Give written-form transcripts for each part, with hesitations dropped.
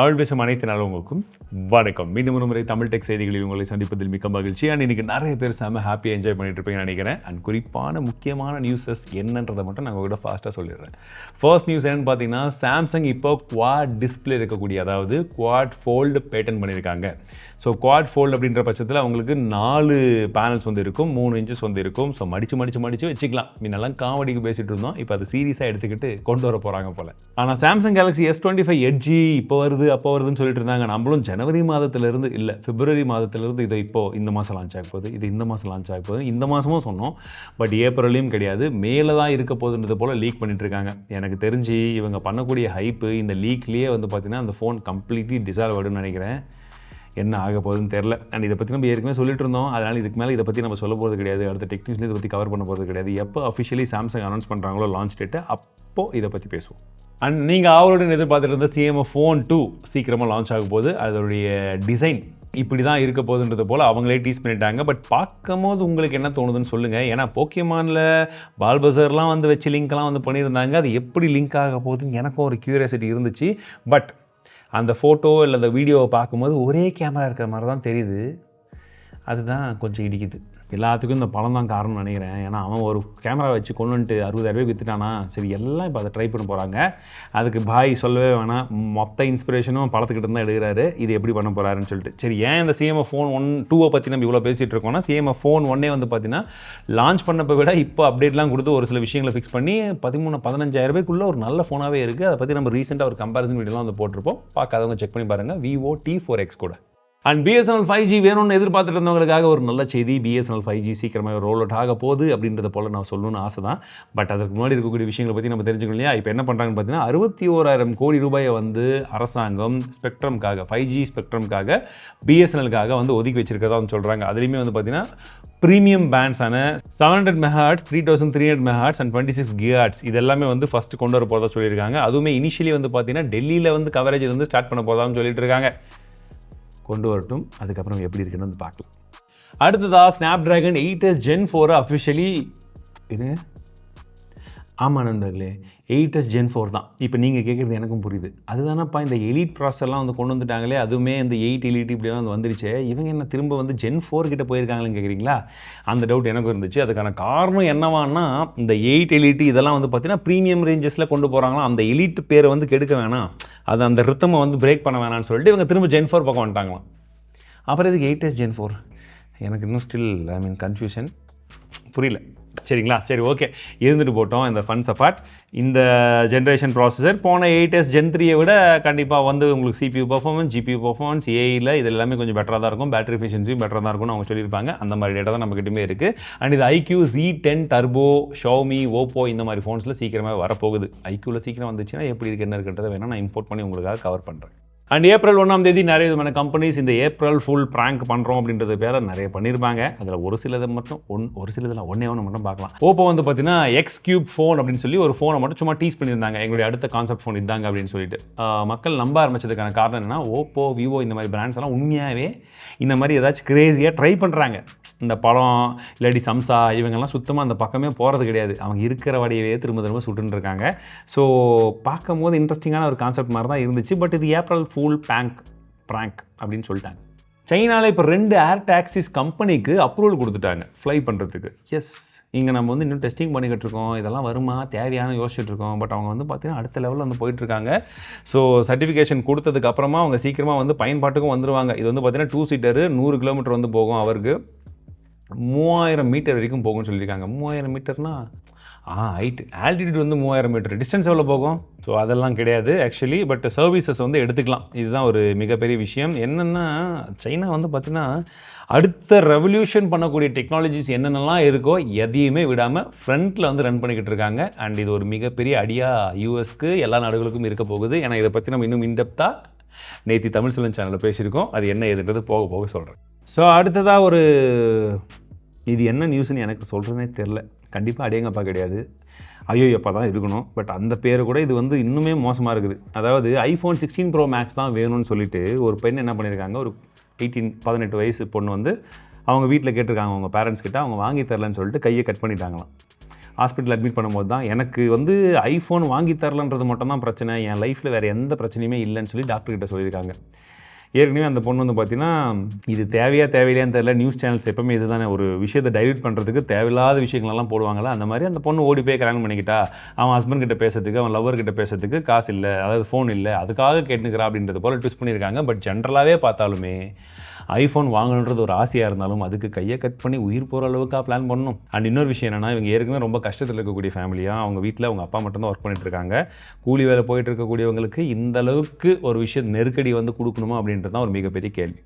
தமிழ் பேசும் அனைத்து நல்லவங்களுக்கும் வணக்கம். மீண்டும் ஒரு முறை தமிழ் டெக் செய்திகளில் உங்களை சந்திப்பதில் மிக்க மகிழ்ச்சி. அண்ட் இன்றைக்கி நிறைய பேர் செம்ம ஹாப்பியாக என்ஜாய் பண்ணிட்டு இருப்பீங்கன்னு நினைக்கிறேன். அண்ட் குறிப்பான முக்கியமான நியூஸஸ் என்னன்றதை மட்டும் நான் உங்கள்கிட்ட ஃபாஸ்ட்டாக சொல்லிடுறேன். ஃபர்ஸ்ட் நியூஸ் என்னென்னு பார்த்தீங்கன்னா, சாம்சங் இப்போ குவாட் டிஸ்பிளே இருக்கக்கூடிய, அதாவது குவாட் ஃபோல்டு பேட்டன் பண்ணியிருக்காங்க. ஸோ குவாட் ஃபோல்டு அப்படின்ற பட்சத்தில் அவங்களுக்கு 4 பேனல்ஸ் வந்து இருக்கும், 3 இன்ச்சஸ் வந்து இருக்கும். ஸோ மடித்து வச்சுக்கலாம். முன்னெல்லாம் காமெடிக்கு பேசிகிட்டு இருந்தோம், இப்போ அது சீரியஸாக எடுத்துக்கிட்டு கொண்டு வர போகிறாங்க போல். ஆனால் சாம்சங் கேலக்ஸி S25 எட்ஜி இப்போ வருது அப்போ வருதுன்னு சொல்லிட்டு இருந்தாங்க. நம்மளும் ஜனவரி மாதத்திலிருந்து இல்லை பிப்ரவரி மாதத்திலிருந்து இதை இப்போது இந்த மாதம் லான்ச் ஆக போகுது, இது இந்த மாதம் லான்ச் ஆக போகுது, இந்த மாதமும் சொன்னோம். பட் ஏப்ரல்லையும் கிடையாது, மேலே தான் இருக்க போகுதுன்றது போல் லீக் பண்ணிட்டு இருக்காங்க. எனக்கு தெரிஞ்சு இவங்க பண்ணக்கூடிய ஹைப்பு இந்த லீக்லேயே வந்து பார்த்திங்கன்னா அந்த ஃபோன் கம்ப்ளீட்லி டிசால்வ்டுன்னு நினைக்கிறேன். என்ன ஆக போகுதுன்னு தெரில. அண்ட் இதை பற்றி நம்ம ஏற்கனவே சொல்லிட்டு இருந்தோம். அதனால் இதுக்கு மேலே இதை பற்றி நம்ம சொல்ல போகிறது கிடையாது. அடுத்த டெக்னிக்ஸ்லேயும் இதை பற்றி கவர் பண்ண போகிறது கிடையாது. எப்போ அஃபிஷியலி சாம்சங் அனௌன்ஸ் பண்ணுறாங்களோ லான்ச் டேட்டு, அப்போது இதை பற்றி பேசுவோம். அண்ட் நீங்கள் அவருடன் எதிர்பார்த்துட்டு இருந்த CMF Phone 2 சீக்கிரமாக லான்ச் ஆக போகுது. அதோடைய டிசைன் இப்படி தான் இருக்க போகுதுன்றது போல் அவங்களே டீஸ் பண்ணிட்டாங்க. பட் பார்க்கும்போது உங்களுக்கு என்ன தோணுதுன்னு சொல்லுங்கள். ஏன்னா போக்கியமானில் பால்பசர்லாம் வந்து வச்சு லிங்க்லாம் வந்து பண்ணியிருந்தாங்க. அது எப்படி லிங்க் ஆக போகுதுன்னு எனக்கும் ஒரு க்யூரியாசிட்டி இருந்துச்சு. பட் அந்த ஃபோட்டோ இல்லை அந்த வீடியோவை பார்க்கும்போது ஒரே கேமரா இருக்கிற மாதிரி தான் தெரியுது. அதுதான் கொஞ்சம் இடிக்குது. எல்லாத்துக்கும் இந்த படம் தான் காரணம்னு நினைக்கிறேன். ஏன்னா அவன் ஒரு கேமரா வச்சு கொண்டு வந்துட்டு 60,000 விற்றுட்டானா. சரி, எல்லாம் இப்போ அதை ட்ரை பண்ண போகிறாங்க. அதுக்கு பாய் சொல்லவே வேணாம், மொத்த இன்ஸ்பிரேஷனும் படத்துக்கிட்ட தான் எடுக்கிறாரு. இது எப்படி பண்ண போகிறாருன்னு சொல்லிட்டு. சரி, ஏன் இந்த CMF Phone 1 2 பற்றி நம்ம இவ்வளோ பேசிகிட்டு இருக்கோம்னா, CMF Phone 1 வந்து பார்த்தீங்கன்னா லான்ச் பண்ணப்போ விட இப்போ அப்டேட்லாம் கொடுத்து ஒரு சில விஷயங்களை ஃபிக்ஸ் பண்ணி 13-15,000 ஒரு நல்ல ஃபோனாகவே இருக்குது. அதை பற்றி நம்ம ரீசெண்டாக ஒரு கம்பேரிசன் வீடியோலாம் வந்து போட்டிருப்போம். பார்க்காதவங்க செக் பண்ணி பாருங்கள். Vivo T4X கூட. அண்ட் BSNL 5G வேணும்னு எதிர்பார்த்துட்டு இருந்தவங்களுக்காக ஒரு நல்ல செய்தி. BSNL 5G சீக்கிரமாக ரோல் அவுட் ஆக போகுது அப்படின்றத போல் நான் சொல்லணும்னு ஆசை தான். பட் அதுக்கு முன்னாடி இருக்கக்கூடிய விஷயங்களை பற்றி நம்ம தெரிஞ்சுக்கணும் இல்லையா? இப்போ என்ன பண்ணுறாங்கன்னு பார்த்தீங்கன்னா, 61,000 கோடி ரூபாயை வந்து அரசாங்கம் ஸ்பெக்ட்ரம்காக 5G ஸ்பெக்ட்ரம்காக BSNLக்காக வந்து ஒதுக்கி வச்சிருக்கிறதா வந்து சொல்கிறாங்க. அதுலேயுமே வந்து பார்த்தீங்கன்னா ப்ரீமியம் பேண்ட்ஸான 700 MHz, 3300 MHz அண்ட் 26 GHz இது எல்லாமே வந்து ஃபஸ்ட்டு கொண்டு வர போகிறதா சொல்லியிருக்காங்க. அதுவுமே இனிஷியலி வந்து பார்த்தீங்கன்னா டெல்லியில் வந்து கவரேஜ் வந்து ஸ்டார்ட் பண்ண போதான்னு சொல்லிட்டு இருக்காங்க. கொண்டு வரட்டும், அதுக்கப்புறம் எப்படி இருக்குன்னு வந்து பார்க்கலாம். அடுத்ததாக Snapdragon 8s Gen 4 அஃபிஷியலி இது ஆமாம் நண்பர்களே, 8s Gen 4 தான். இப்போ நீங்கள் கேட்குறது எனக்கும் புரியுது. அதுதானப்பா இந்த எலிட் ப்ராசஸர்லாம் வந்து கொண்டு வந்துட்டாங்களே, அதுவுமே இந்த 8 எலிட் இப்படிலாம் வந்து வந்துருச்சு. இவங்க என்ன திரும்ப வந்து Gen 4 கிட்ட போயிருக்காங்கன்னு கேட்குறீங்களா? அந்த டவுட் எனக்கும் இருந்துச்சு. அதுக்கான காரணம் என்னவான்னா, இந்த 8 எலிட் இதெல்லாம் வந்து பார்த்தீங்கன்னா ப்ரீமியம் ரேஞ்சஸில் கொண்டு போகிறாங்களா. அந்த எலிட் பேரை வந்து கெடுக்க வேணாம், அது அந்த ரித்தமை வந்து பிரேக் பண்ண வேணாம்னு சொல்லிட்டு இவங்க திரும்ப Gen 4 பக்கம் வந்துட்டாங்களாம். அப்புறம் இதுக்கு 8s Gen 4 எனக்கு இன்னும் ஸ்டில் கன்ஃபியூஷன் புரியல. சரிங்களா? சரி, ஓகே, இருந்துட்டு போட்டோம். இந்த ஃபன்ஸ் அப்பார்ட். இந்த ஜென்ரேஷன் ப்ராசஸர் போன 8s Gen 3 விட கண்டிப்பாக வந்து உங்களுக்கு CPU பர்ஃபார்மன்ஸ், GPU பர்ஃபார்மன்ஸ், ஏஐயில் இது எல்லாமே கொஞ்சம் பெட்டராக தான் இருக்கும். பேட்டரி எஃபிஷியன்சியும் பெட்டராக தான் இருக்கும்னு அவங்க சொல்லியிருப்பாங்க. அந்த மாதிரி டேட்டா தான் நம்மகிட்டமே இருக்குது. அண்ட் இது iQOO Z10 Turbo, Xiaomi, OPPO இந்த மாதிரி ஃபோன்ஸில் சீக்கிரமாக வரப்போகுது. iQOOவில் சீக்கிரம் வந்துச்சுன்னா எப்படி இருக்குது என்ன இருக்குன்றதை வேணால் நான் இம்போர்ட் பண்ணி உங்களுக்காக கவர் பண்ணுறேன். அண்ட் ஏப்ரல் 1ஆம் தேதி நிறைய விதமான கம்பெனிஸ் இந்த ஏப்ரல் ஃபுல் ப்ராங்க் பண்ணுறோம் அப்படின்றது பேர் நிறைய பண்ணியிருப்பாங்க. அதில் ஒரு சிலதை மட்டும் ஒன்றே மட்டும் பார்க்கலாம். ஓப்போ வந்து பார்த்தீங்கன்னா X3 ஃபோன் அப்படின்னு சொல்லி ஒரு ஃபோனை மட்டும் சும்மா டீஸ் பண்ணியிருந்தாங்க. எங்களுடைய அடுத்த கான்செப்ட் ஃபோன் இதாங்க அப்படின்னு சொல்லிட்டு மக்கள் நம்ப ஆரம்பிச்சதுக்கான காரணம் என்னன்னா, ஓப்போ, விவோ இந்த மாதிரி பிராண்ட்ஸ் எல்லாம் உண்மையாகவே இந்த மாதிரி ஏதாச்சும் கிரேஸியாக ட்ரை பண்ணுறாங்க. இந்த பழம் இல்லாட்டி சம்சா இவங்கெல்லாம் சுத்தமாக அந்த பக்கமே போகிறது கிடையாது. அவங்க இருக்கிற வடையவே திரும்ப சுட்டுன்னு இருக்காங்க. ஸோ பார்க்கும் போது இன்ட்ரெஸ்டிங்கான ஒரு கான்செப்ட் மாதிரி தான் இருந்துச்சு. பட் இது ஏப்ரல் ஃபுல் ப்ராங்க் அப்படின்னு சொல்லிட்டாங்க. சைனாவில் இப்போ 2 ஏர் டாக்ஸிஸ் கம்பெனிக்கு அப்ரூவல் கொடுத்துட்டாங்க ஃப்ளை பண்ணுறதுக்கு. எஸ், இங்கே நம்ம வந்து இன்னும் டெஸ்டிங் பண்ணிக்கிட்டு இருக்கோம், இதெல்லாம் வருமா தேவையான யோசிச்சுட்டு இருக்கோம். பட் அவங்க வந்து பார்த்தீங்கன்னா அடுத்த லெவலில் வந்து போயிட்டுருக்காங்க. ஸோ சர்டிஃபிகேஷன் கொடுத்ததுக்கு அப்புறமா அவங்க சீக்கிரமாக வந்து பயன்பாட்டுக்கும் வந்துருவாங்க. இது வந்து பார்த்தீங்கன்னா 2 சீட்டரு 100 கிலோமீட்டர் வந்து போகும். அவருக்கு 3000 மீட்டர் வரைக்கும் போகும்னு சொல்லியிருக்காங்க. 3000 மீட்டர்னா ஹைட், ஆல்டிடியூட் வந்து 3000 மீட்டர், டிஸ்டன்ஸ் எவ்வளோ போகும்? ஸோ அதெல்லாம் கிடையாது ஆக்சுவலி. பட் சர்வீசஸ் வந்து எடுத்துக்கலாம். இதுதான் ஒரு மிகப்பெரிய விஷயம். என்னென்னா, சைனா வந்து பார்த்திங்கன்னா அடுத்த ரெவல்யூஷன் பண்ணக்கூடிய டெக்னாலஜிஸ் என்னென்னலாம் இருக்கோ எதையுமே விடாமல் ஃப்ரண்ட்டில் வந்து ரன் பண்ணிக்கிட்டு இருக்காங்க. அண்ட் இது ஒரு மிகப்பெரிய அடியாக யூஎஸ்க்கு எல்லா நாடுகளுக்கும் இருக்க போகுது. ஏன்னா இதை பற்றி நம்ம இன்னும் இன்டெப்த்தாக நேற்று தமிழ் செல்வன் சேனலில் பேசியிருக்கோம். அது என்ன எதுன்றது போக சொல்கிறேன். ஸோ அடுத்ததாக இது என்ன நியூஸ்ன்னு எனக்கு சொல்கிறதுனே தெரில. கண்டிப்பாக அடேங்கப்பா கிடையாது, ஐயோப்பா தான் இருக்கணும். பட் அந்த பேர் கூட இது வந்து இன்னுமே மோசமாக இருக்குது. அதாவது iPhone 16 Pro Max தான் வேணும்னு சொல்லிட்டு ஒரு பெண் என்ன பண்ணியிருக்காங்க, ஒரு 18 வயசு பொண்ணு வந்து அவங்க வீட்டில் கேட்டிருக்காங்க அவங்க பேரண்ட்ஸ் கிட்ட. அவங்க வாங்கி தரலன்னு சொல்லிட்டு கையை கட் பண்ணிட்டாங்களாம். ஹாஸ்பிட்டல் அட்மிட் பண்ணும்போது தான் எனக்கு வந்து ஐஃபோன் வாங்கி தரலன்றது மட்டும் தான் பிரச்சனை, என் லைஃப்பில் வேறு எந்த பிரச்சனையுமே இல்லைன்னு சொல்லி டாக்டர்கிட்ட சொல்லியிருக்காங்க. ஏற்கனவே அந்த பொண்ணு வந்து பார்த்தீங்கன்னா இது தேவையில்லையான்னு தெரியல, நியூஸ் சேனல்ஸ் எப்பவுமே இது தானே ஒரு விஷயத்தை டைவர்ட் பண்ணுறதுக்கு தேவையில்லாத விஷயங்கள்லாம் போடுவாங்களா, அந்த மாதிரி அந்த பொண்ணு ஓடி போய் கல்யாணம் பண்ணிக்கிட்டா. அவன் ஹஸ்பண்ட் கிட்ட பேசுறதுக்கு, அவன் லவர் கிட்ட பேசுறதுக்கு காசு இல்லை, அதாவது ஃபோன் இல்லை, அதுக்காக கேட்டுக்கிறா அப்படின்றது போல் ட்விஸ்ட் பண்ணியிருக்காங்க. பட் ஜென்ரலாகவே பார்த்தாலுமே ஐஃபோன் வாங்கணுன்றது ஒரு ஆசையாக இருந்தாலும் அதுக்கு கையை கட் பண்ணி உயிர் போகிற அளவுக்காக பிளான் பண்ணணும். அண்ட் இன்னொரு விஷயம் என்னென்னா, இவங்க ஏற்கனவே ரொம்ப கஷ்டத்தில் இருக்கக்கூடிய ஃபேமிலியாக, அவங்க வீட்டில் அவங்க அப்பா மட்டும்தான் ஒர்க் பண்ணிட்டு இருக்காங்க. கூலி வேலை போயிட்டு இருக்கக்கூடியவங்களுக்கு இந்த அளவுக்கு ஒரு விஷயம் நெருக்கடி வந்து கொடுக்கணுமா அப்படின்றது தான் ஒரு மிகப்பெரிய கேள்வி.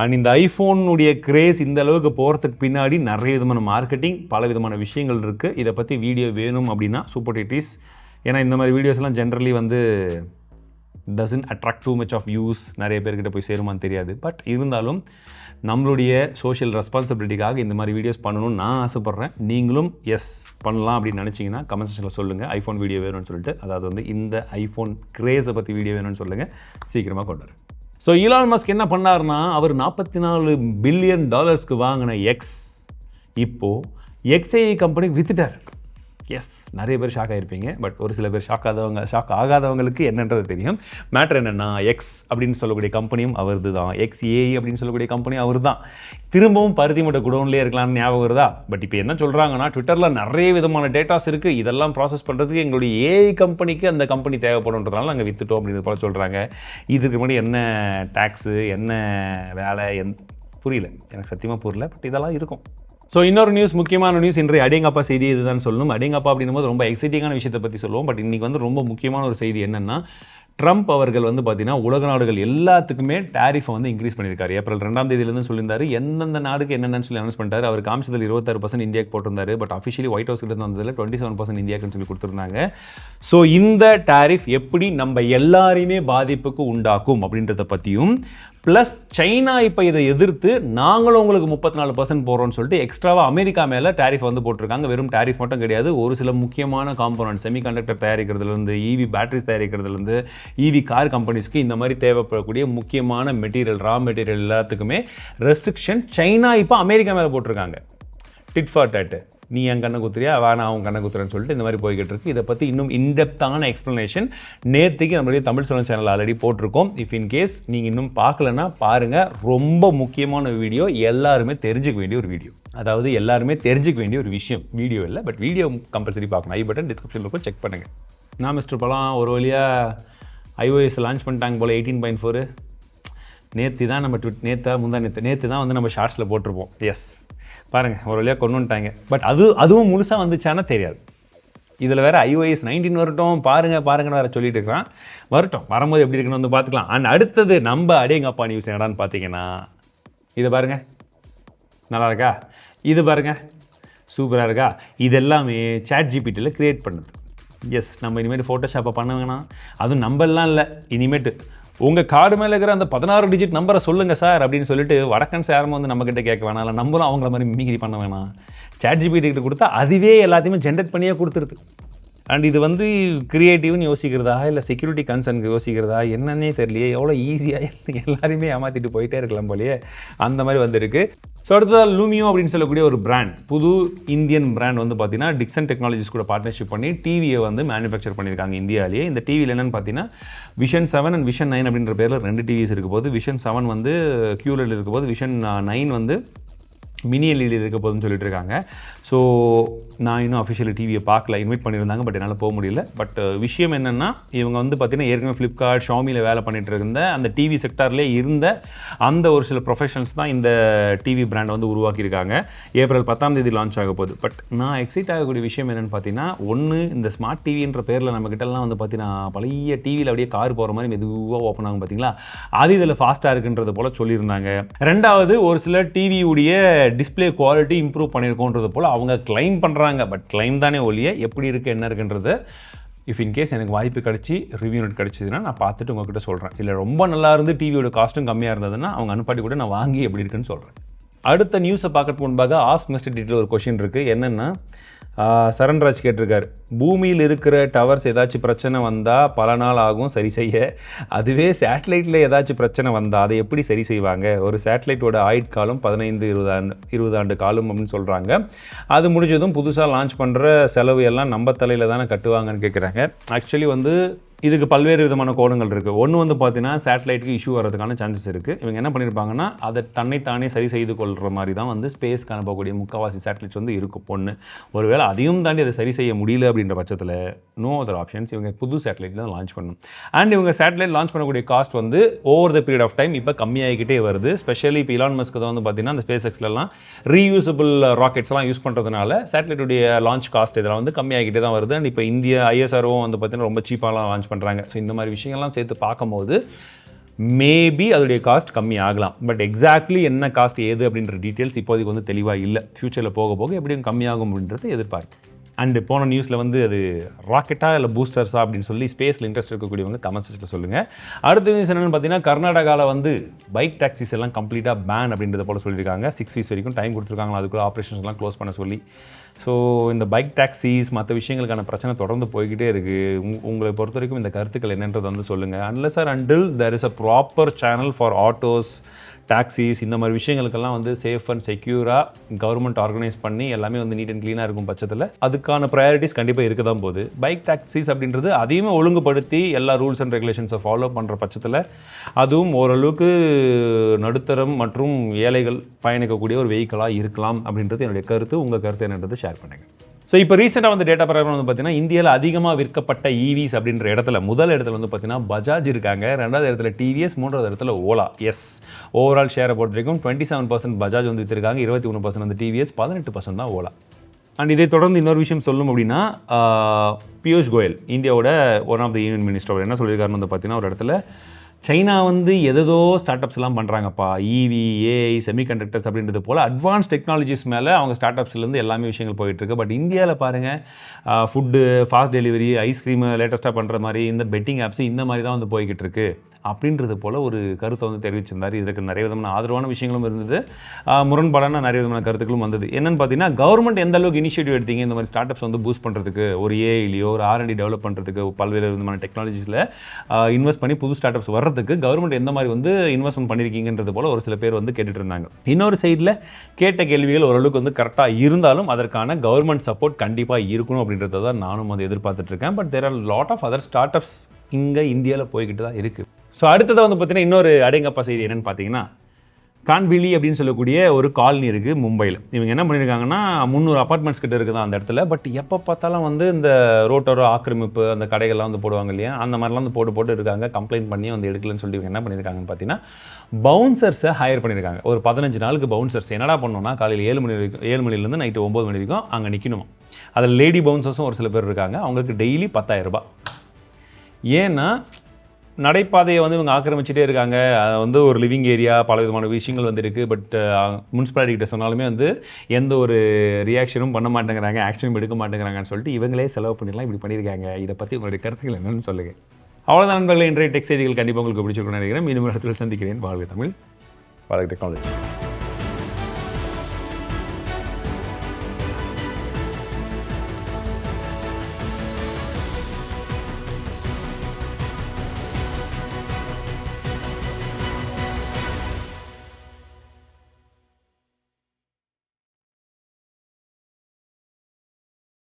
அண்ட் இந்த ஐஃபோனுடைய கிரேஸ் இந்த அளவுக்கு போகிறதுக்கு பின்னாடி நிறைய விதமான மார்க்கெட்டிங், பல விதமான விஷயங்கள் இருக்குது. இதை பற்றி வீடியோ வேணும் அப்படின்னா சூப்பர் டிடிஸ், ஏன்னா இந்த மாதிரி வீடியோஸ்லாம் ஜென்ரலி வந்து doesn't attract too much of views, நிறைய பேர்கிட்ட போய் சேருமான்னு தெரியாது. பட் இருந்தாலும் நம்மளுடைய சோஷியல் ரெஸ்பான்சிபிலிட்டிக்காக இந்த மாதிரி வீடியோஸ் பண்ணணும்னு நான் ஆசைப்பட்றேன். நீங்களும் எஸ் பண்ணலாம் அப்படின்னு நினச்சிங்கன்னா கமெண்ட் செக்ஷனில் சொல்லுங்கள், ஐஃபோன் வீடியோ வேணும்னு சொல்லிட்டு. அதாவது வந்து இந்த ஐஃபோன் கிரேஸை பற்றி வீடியோ வேணும்னு சொல்லுங்கள், சீக்கிரமாக கொண்டு வரேன். ஸோ ஈலான் மஸ்க் என்ன பண்ணார்னா, அவர் $44 பில்லியன் வாங்கின எக்ஸ் இப்போது XAI கம்பெனிக்கு வித்துட்டார். எஸ், நிறைய பேர் ஷாக் ஆகிருப்பீங்க. பட் ஒரு சில பேர் ஷாக் ஆகாதவங்களுக்கு என்னன்றது தெரியும். மேட்ரு என்னென்னா, எக்ஸ் அப்படின்னு சொல்லக்கூடிய கம்பெனியும் அவரது தான், XAI அப்படின்னு சொல்லக்கூடிய கம்பெனியும் அவர் தான். திரும்பவும் பருத்தி மூட்டை குடோன்லேயே இருக்கலாம்னு ஞாபகம் வருதா? பட் இப்போ என்ன சொல்கிறாங்கன்னா, ட்விட்டரில் நிறைய விதமான டேட்டாஸ் இருக்குது, இதெல்லாம் ப்ராசஸ் பண்ணுறதுக்கு எங்களுடைய AI கம்பெனிக்கு அந்த கம்பெனி தேவைப்படுன்றதுனால நாங்கள் வித்துட்டோம் அப்படின்னு போல சொல்கிறாங்க. இதுக்கு முன்னாடி என்ன டேக்ஸு, என்ன வேலை, புரியல, எனக்கு சத்தியமாக புரியல. பட் இதெல்லாம் இருக்கும். ஸோ இன்னொரு நியூஸ், முக்கியமான நியூஸ், இன்றைய அடேங்கப்பா செய்தி இதுதான் சொல்லணும். அடேங்கப்பா அப்படின்னும் ரொம்ப எக்ஸைட்டிங்கான விஷயத்தை பற்றி சொல்லுவோம். பட் இன்றைக்கி வந்து ரொம்ப முக்கியமான ஒரு செய்தி என்னென்னா, ட்ரம்ப் அவர்கள் வந்து பார்த்தீங்கன்னா உலக நாடுகள் எல்லாத்துக்குமே டேரிஃபை வந்து இன்க்ரீஸ் பண்ணியிருக்காரு. ஏப்ரல் 2ஆம் தேதியிலேருந்து சொல்லியிருந்தார் எந்தெந்த நாடுக்கு என்னென்னு சொல்லி அனௌன்ஸ் பண்ணிட்டார். அவர் காமிச்சதில் 26% இந்தியாவுக்கு போட்டிருந்தார். பட் அஃபிஷியலி ஒயிட் ஹவுஸ் கிட்ட வந்ததில் 27% இந்தியாவுக்குன்னு சொல்லி கொடுத்துருந்தாங்க. ஸோ இந்த டேரிஃப் எப்படி நம்ம எல்லாரையுமே பாதிப்புக்கு உண்டாக்கும் அப்படின்றத பற்றியும், ப்ளஸ் சைனா இப்போ இதை எதிர்த்து நாங்களும் உங்களுக்கு 34% போடுறோம்னு சொல்லிட்டு எக்ஸ்ட்ராவாக அமெரிக்கா மேலே டேரிஃப் வந்து போட்டிருக்காங்க. வெறும் டேரிஃப் மட்டும் கிடையாது, ஒரு சில முக்கியமான காம்போனன்ட், செமிகண்டக்டர் தயாரிக்கிறதுலேருந்து, EV பேட்டரிஸ் தயாரிக்கிறதுலேருந்து, EV கார் கம்பெனிஸ்க்கு இந்த மாதிரி தேவைப்படக்கூடிய முக்கியமான மெட்டீரியல், ரா மெட்டீரியல் எல்லாத்துக்குமே ரெஸ்ட்ரிக்ஷன் சைனா இப்போ அமெரிக்கா மேலே போட்டிருக்காங்க. டிட் ஃபார் டேட்டு, நீ என் கண்ணை குத்துறியா, வேணா அவன் கண்ணை குத்துறேன்னு சொல்லிட்டு இந்த மாதிரி போய்கிட்டு இருக்கு. இதை பற்றி இன்னும் இன்டெப்த்தான எக்ஸ்ப்ளனேஷன் நேற்றுக்கு நம்மளுடைய தமிழ் சொல்ல சேனல் ஆல்ரெடி போட்டிருக்கோம். இஃப் இன்கேஸ் நீங்கள் இன்னும் பார்க்கலன்னா பாருங்கள், ரொம்ப முக்கியமான வீடியோ, எல்லாருமே தெரிஞ்சுக்க வேண்டிய ஒரு வீடியோ. அதாவது எல்லாருமே தெரிஞ்சுக்க வேண்டிய ஒரு விஷயம், வீடியோ இல்லை, பட் வீடியோ கம்பல்சரி பார்க்கணும். ஐ பட்டன் டிஸ்கிரிப்ஷனில் இருக்கும், செக் பண்ணுங்கள். நான் மிஸ்டர் பலாம் ஒரு வழியாக iOS லான்ச் பண்ணிட்டாங்க போல் 18.4. நேற்று தான் நம்ம நேற்று தான் வந்து நம்ம ஷார்ட்ஸில் போட்டிருப்போம். எஸ், பாருங்கள், ஒரு வழியாக கொண்டு வந்துட்டாங்க. பட் அதுவும் முழுசாக வந்துச்சானா தெரியாது. இதில் வேறு iOS 19 வரட்டும், பாருங்கன்னு வேறு சொல்லிட்டு இருக்கிறான். வரட்டும், வரும்போது எப்படி இருக்குன்னு வந்து பார்த்துக்கலாம். அண்ட் அடுத்தது நம்ம அடேங்கப்பா நியூஸ் என்னடான்னு பார்த்தீங்கன்னா, இதை பாருங்கள், நல்லா இருக்கா? இது பாருங்கள், சூப்பராக இருக்கா? இது எல்லாமே ChatGPTயில் க்ரியேட் பண்ணுது. எஸ், நம்ம இனிமேட்டு ஃபோட்டோஷாப்பை பண்ண வேணாம். அதுவும் நம்பர்லாம் இல்லை, இனிமேட்டு உங்கள் கார்டு மேலே இருக்கிற அந்த 16 டிஜிட் நம்பரை சொல்லுங்கள் சார் அப்படின்னு சொல்லிட்டு வடக்கன்ஸ் யாரும் வந்து நம்மக்கிட்ட கேட்க வேணாம், இல்லை நம்மளும் அவங்கள மாதிரி மிமிக்ரி பண்ண வேணாம். ChatGPT கிட்ட கொடுத்தா அதுவே எல்லாத்தையுமே ஜென்ரேட் பண்ணியே கொடுத்துருது. அண்ட் இது வந்து க்ரியேட்டிவ்னு யோசிக்கிறதா, இல்லை செக்யூரிட்டி கன்சர்னுக்கு யோசிக்கிறதா, என்னன்னே தெரியலையே. எவ்வளோ ஈஸியாக எல்லாரையுமே ஏமாற்றிட்டு போயிட்டே இருக்கலாம் போலையே, அந்த மாதிரி வந்திருக்கு. ஸோ அடுத்ததாக லூமியோ அப்படின்னு சொல்லக்கூடிய ஒரு பிராண்ட், புது இந்தியன் பிராண்ட் வந்து பார்த்தீங்கன்னா டிக்சன் டெக்னாலஜிஸ் கூட பார்ட்னர்ஷிப் பண்ணி டிவியை வந்து மேனுஃபேக்சர் பண்ணியிருக்காங்க இந்தியாவிலேயே. இந்த டிவியில் என்னென்னு பார்த்தீங்கன்னா விஷன் 7 அண்ட் விஷன் 9 அப்படின்ற பேரில் 2 டிவிஸ் இருக்க போது. விஷன் 7 வந்து QLED இருக்க போது, விஷன் 9 வந்து மினி LED இருக்க போதுன்னு சொல்லிட்டு இருக்காங்க. ஸோ நான் இன்னும் அஃபிஷியலி டிவியை பார்க்கல, இன்வைட் பண்ணியிருந்தாங்க, பட் என்னால் போக முடியல. பட் விஷயம் என்னென்னா, இவங்க வந்து பார்த்திங்கன்னா ஏற்கனவே ஃப்ளிப்கார்ட், ஷாமியில் வேலை பண்ணிகிட்டு இருந்த அந்த டிவி செக்டார்லேயே இருந்த அந்த ஒரு சில ப்ரொஃபஷனல்ஸ் தான் இந்த டிவி பிராண்ட் வந்து உருவாக்கியிருக்காங்க. ஏப்ரல் 10ஆம் தேதி லான்ச் ஆக போகுது. பட் நான் எக்ஸைட் ஆகக்கூடிய விஷயம் என்னென்னு பார்த்தீங்கன்னா, ஒன்று, இந்த ஸ்மார்ட் டிவின்ற பேரில் நம்மக்கிட்டலாம் வந்து பார்த்தீங்கன்னா பழைய டிவியில் அப்படியே கார் போகிற மாதிரி மெதுவாக ஓப்பன் ஆகும் பார்த்தீங்களா, அது இதில் ஃபாஸ்ட்டாக இருக்குன்றது போல் சொல்லியிருந்தாங்க. ரெண்டாவது, ஒரு சில டிவியுடைய டிஸ்பிளே குவாலிட்டி இம்ப்ரூவ் பண்ணியிருக்கோன்றது போல் அவங்க கிளைம் பண்ணுறாங்க. பட் கிளைம் தானே ஒழிய எப்படி இருக்குது என்ன இருக்குன்றது இஃப் இன்கேஸ் எனக்கு வாய்ப்பு கிடச்சி ரிவ்யூ நோட் கிடச்சிதுன்னா நான் பார்த்துட்டு உங்கள்கிட்ட சொல்கிறேன். இல்லை ரொம்ப நல்லா இருந்து டிவியோட காஸ்ட்டும் கம்மியாக இருந்ததுன்னா அவங்க அனுப்பாட்டி கூட நான் வாங்கி எப்படி இருக்குன்னு சொல்கிறேன். அடுத்த நியூஸை பார்க்கறதுக்கு முன்பாக ஆஸ்க் மிஸ்டர் டீட்டில் ஒரு கொஷின் இருக்குது. என்னென்னா, சரண்ராஜ் கேட்டிருக்காரு, பூமியில் இருக்கிற டவர்ஸ் ஏதாச்சும் பிரச்சனை வந்தால் பல நாள் ஆகும் சரி செய்ய, அதுவே சேட்டலைட்டில் ஏதாச்சும் பிரச்சனை வந்தால் அதை எப்படி சரி செய்வாங்க? ஒரு சேட்டலைட்டோட ஆயுட்காலம் 15-20 ஆண்டு காலம் அப்படின்னு சொல்கிறாங்க. அது முடிஞ்சதும் புதுசாக லான்ச் பண்ணுற செலவு எல்லாம் நம்ம தலையில் தானே கட்டுவாங்கன்னு கேட்குறாங்க. ஆக்சுவலி இதுக்கு பல்வேறு விதமான கோணங்கள் இருக்குது. ஒன்று பார்த்தீங்கன்னா சேட்டலைட்டுக்கு இஷ்யூ வரதுக்கான சான்சஸ் இருக்குது. இவங்க என்ன பண்ணியிருப்பாங்கன்னா அதை தன்னைத்தானே சரி செய்து கொள்கிற மாதிரி தான் ஸ்பேஸ்க்கு அனுப்பக்கூடிய முக்கால்வாசி சேட்டலைட்ஸ் இருக்கும். ஒருவேளை அதையும் தாண்டி அதை சரி செய்ய முடியல அப்படின்ற பட்சத்தில் நோ அதர் ஆப்ஷன்ஸ், இவங்க புது சேட்டலைட் தான் லான்ச் பண்ணணும். அண்ட் இவங்க சேட்டலைட் லான்ச் பண்ணக்கூடிய cost over the period of time இப்போ கம்மியாகிக்கிட்டே வருது. ஸ்பெஷலி இப்போ இலான் மஸ்க் தான் பார்த்தீங்கன்னா அந்த ஸ்பேஸ் எக்ஸ்லாம் ரீயூசபிள் ராக்கெட்ஸ்லாம் யூஸ் பண்ணுறதுனால சேட்டலைட்டுடைய லான்ச் காஸ்ட் இதெல்லாம் கம்மியாகிக்கிட்டே தான் வருது. அண்ட் இப்போ இந்திய ISRO பார்த்தீங்கன்னா ரொம்ப சீப்பாலாம் லான்ச் பண்ணுறாங்க. ஸோ இந்த மாதிரி விஷயங்கள்லாம் சேர்த்து பார்க்கும்போது மேபி அதோடைய காஸ்ட் கம்மி ஆகலாம். பட் எக்ஸாக்ட்லி என்ன காஸ்ட் ஏது அப்படின்ற டீட்டெயில்ஸ் இப்போதைக்கு தெளிவாக இல்லை. ஃப்யூச்சரில் போக போக எப்படியும் கம்மியாகும் அப்படின்றது எதிர்பார்க்கு. அண்டு போன நியூஸில் அது ராக்கெட்டா இல்லை பூஸ்டர்ஸா அப்படின்னு சொல்லி ஸ்பேஸில் இன்ட்ரெஸ்ட் இருக்கக்கூடியவங்க கமெண்ட் செக்ஷனில் சொல்லுங்கள். அடுத்த நியூஸ் என்னென்னு பார்த்தீங்கன்னா, கர்நாடகாவில் பைக் டாக்ஸிஸ் எல்லாம் கம்ப்ளீட்டாக பேன் அப்படின்றத போல் சொல்லியிருக்காங்க. 6 weeks வரைக்கும் டைம் கொடுத்துருக்காங்களா, அதுக்குள்ள ஆப்ரேஷன்ஸ்லாம் க்ளோஸ் பண்ண சொல்லி. ஸோ இந்த பைக் டாக்ஸிஸ் மற்ற விஷயங்களுக்கான பிரச்சனை தொடர்ந்து போய்கிட்டே இருக்குது. உங்களை பொறுத்த வரைக்கும் இந்த கருத்துக்கள் என்னன்றது சொல்லுங்கள். Unless or until there is a proper channel for autos, taxis, இந்த மாதிரி விஷயங்களுக்கெல்லாம் சேஃப் அண்ட் செக்யூராக கவர்மெண்ட் ஆர்கனைஸ் பண்ணி எல்லாமே நீட் அண்ட் க்ளீனாக இருக்கும் பட்சத்தில் அதுக்கான ப்ரையாரிட்டிஸ் கண்டிப்பாக இருக்க தான் போகுது. பைக் டாக்ஸிஸ் அப்படின்றது அதையுமே ஒழுங்குபடுத்தி எல்லா ரூல்ஸ் அண்ட் ரெகுலேஷன்ஸை ஃபாலோ பண்ணுற பட்சத்தில் அதுவும் ஓரளவுக்கு நடுத்தரம் மற்றும் ஏழைகள் பயணிக்கக்கூடிய ஒரு வெஹிக்கலாக இருக்கலாம் அப்படின்றது என்னுடைய கருத்து. உங்கள் கருத்து என்னன்றது ஷேர் பண்ணுங்கள். ஸோ இப்போ ரீசெண்டாக டேட்டா பிரகாரம் பார்த்தீங்கன்னா, இந்தியாவில் அதிகமாக விற்கப்பட்ட ஈவிஸ் அப்படின்ற இடத்துல முதல் இடத்துல பார்த்தீங்கன்னா பஜாஜ் இருக்காங்க, ரெண்டாவது இடத்துல டிவிஎஸ், மூன்றாவது இடத்துல ஓலா. எஸ், ஓவரால் ஷேரை பொறுத்த வரைக்கும் 27% பஜாஜ் விற்றுருக்காங்க, 21% டிவிஎஸ், 18% தான் ஓலா. அண்ட் இதை தொடர்ந்து இன்னொரு விஷயம் சொல்லணும் அப்படின்னா, பியூஷ் கோயல் இந்தியாவோட one of the union minister என்ன சொல்லியிருக்காருன்னு பார்த்தீங்கன்னா, ஒரு இடத்துல சைனா எதோ ஸ்டார்ட் அப்ஸ்லாம் பண்ணுறாங்கப்பா, EV, AI, செமிகண்டக்டர்ஸ் அப்படின்றது போல் அட்வான்ஸ் டெக்னாலஜிஸ் மேலே அவங்க ஸ்டார்ட் அப்ஸ்லேருந்து எல்லாமே விஷயங்கள் போயிட்டுருக்கு. பட் இந்தியாவில் பாருங்கள், ஃபுட்டு, ஃபாஸ்ட் டெலிவரி, ஐஸ்கிரீமு லேட்டஸ்ட்டாக பண்ணுற மாதிரி இந்த பெட்டிங் ஆப்ஸ் இந்த மாதிரி தான் போய்கிட்டு இருக்கு அப்படின்றது போல் ஒரு கருத்தை தெரிவிச்சிருந்தார். இதற்கு நிறைய விதமான ஆதரவான விஷயங்களும் இருந்தது, முரண்பாடான நிறைய விதமான கருத்துக்களும் வந்தது. என்னென்னு பார்த்தீங்கன்னா, கவர்மெண்ட் எந்த அளவுக்கு இனிஷியேட்டிவ் எடுத்தீங்க இந்த மாதிரி ஸ்டார்ட் அப்ஸ் பூஸ்ட் பண்ணுறதுக்கு, ஒரு ஏஐலையோ ஒரு R&D டெவலப் பண்ணுறதுக்கு, பல்வேறு விதமான டெக்னாலஜிஸில் இன்வெஸ்ட் பண்ணி புது ஸ்டார்ட் அப்ஸ் வர்றதுக்கு கவர்மெண்ட் எந்த மாதிரி இன்வெஸ்ட்மெண்ட் பண்ணியிருக்கீங்கன்றது போல் ஒரு சில பேர் கேட்டுட்டு இருந்தாங்க. இன்னொரு சைடில் கேட்ட கேள்விகள் ஓரளவுக்கு கரெக்டாக இருந்தாலும் அதற்கான கவர்மெண்ட் சப்போர்ட் கண்டிப்பாக இருக்கணும் அப்படின்றத தான் நானும் எதிர்பார்த்துட்ருக்கேன். But there are lot of other start ups இங்கே இந்தியாவில் போய்கிட்டு தான் இருக்குது. ஸோ அடுத்ததாக பார்த்தீங்கன்னா, இன்னொரு அடேங்கப்பா செய்தி என்னென்னு பார்த்தீங்கன்னா, கான்விலி அப்படின்னு சொல்லக்கூடிய ஒரு காலனி இருக்குது மும்பையில். இவங்க என்ன பண்ணியிருக்காங்கன்னா, 300 அப்பார்ட்மெண்ட்ஸ் கிட்ட இருக்குது அந்த இடத்துல. பட் எப்போ பார்த்தாலும் இந்த ரோட்டோர ஆக்கிரமிப்பு, அந்த கடைகள்லாம் போடுவாங்க இல்லையா, அந்த மாதிரிலாம் போட்டு இருக்காங்க. கம்ப்ளைண்ட் பண்ணி எடுக்கலன்னு சொல்லி இவங்க என்ன பண்ணியிருக்காங்கன்னு பார்த்தீங்கன்னா, பவுன்சர்ஸை ஹையர் பண்ணியிருக்காங்க. ஒரு 15 நாளுக்கு பவுன்சர்ஸ் என்னடா பண்ணணும்னா, காலையில் 7 மணிலேருந்து நைட்டு 9 மணி வரைக்கும் அங்கே நிற்கணும். அதில் லேடி பவுன்சர்ஸும் ஒரு சில பேர் இருக்காங்க. அவங்களுக்கு டெய்லி 10,000 ரூபாய். ஏன்னா நடைபாதையை இவங்க ஆக்கிரமிச்சிட்டே இருக்காங்க. ஒரு லிவிங் ஏரியா, பல விதமான விஷயங்கள் இருக்குது. பட் முனிசிபாலிட்டிகிட்ட சொன்னாலுமே எந்த ஒரு ரியாக்ஷனும் பண்ண மாட்டேங்கிறாங்க, ஆக்ஷனும் எடுக்க மாட்டேங்கிறாங்கன்னு சொல்லிட்டு இவங்களே செலவு பண்ணிடலாம் இப்படி பண்ணியிருக்காங்க. இதை பற்றி உங்களுடைய கருத்துக்கள் என்னென்னு சொல்லுங்கள். அவ்வளோதான் நண்பர்களே, இன்றைய டெக் செய்திகள் கண்டிப்பாக உங்களுக்கு பிடிச்சிருக்குன்னு நினைக்கிறேன். மீண்டும் இடத்துல சந்திக்கிறேன். வாழ்க தமிழ், வாழ்க டெக்னாலஜி.